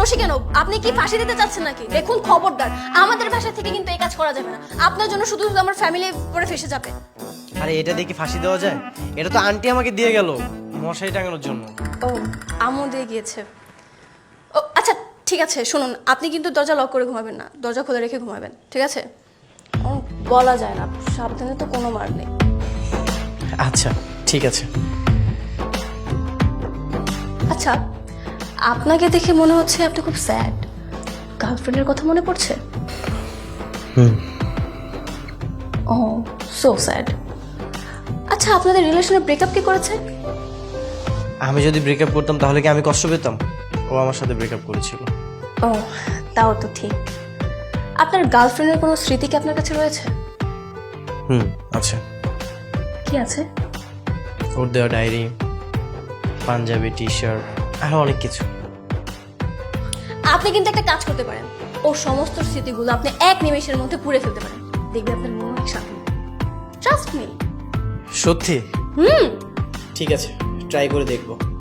বসে কেন? আপনি কি ফাঁসি দিতে চাচ্ছেন নাকি? দেখুন খবরদার, আমাদের বাসা থেকে কিন্তু এই কাজ করা যাবে না। আপনার জন্য শুধু শুধু আমার ফ্যামিলি পরে ফেসে যাবে। আরে এটা দিয়ে কি ফাঁসি দেওয়া যায়? এটা তো আন্টি আমাকে দিয়ে গেল মশারি টাঙানোর জন্য। ও, আম্মু দিয়ে গিয়েছে। ও আচ্ছা ঠিক আছে, শুনুন, আপনি কিন্তু দরজা লক করে ঘুমাবেন না, দরজা খুলে রেখে ঘুমাবেন, ঠিক আছে? বলা যায় না, সাবধানে তো কোনো মার নেই। আচ্ছা ঠিক আছে। আচ্ছা, আপনাকে দেখে মনে হচ্ছে আপনি খুব স্যাড। গার্লফ্রেন্ডের কথা মনে পড়ছে? ও, সো স্যাড। আচ্ছা, আপনাদের রিলেশনে ব্রেকআপ কি করেছে? আমি যদি ব্রেকআপ করতাম তাহলে কি আমি কষ্ট পেতাম? ও আমার সাথে ব্রেকআপ করেছিল। ও, তাও তো ঠিক। আপনার গার্লফ্রেন্ডের কোনো স্মৃতি কি আপনার কাছে রয়েছে? আচ্ছা। কি আছে? ওর দেওয়া ডায়েরি, পাঞ্জাবি, টি শার্ট, আরো অনেক কিছু। আপনি কিন্তু একটা কাজ করতে পারেন, ওর সমস্ত স্মৃতিগুলো আপনি এক নিমেষের মধ্যে পুড়ে ফেলতে পারেন। দেখবে আপনার মন অনেক শান্তি। Trust me. সত্যি? ঠিক আছে, ট্রাই করে দেখবো।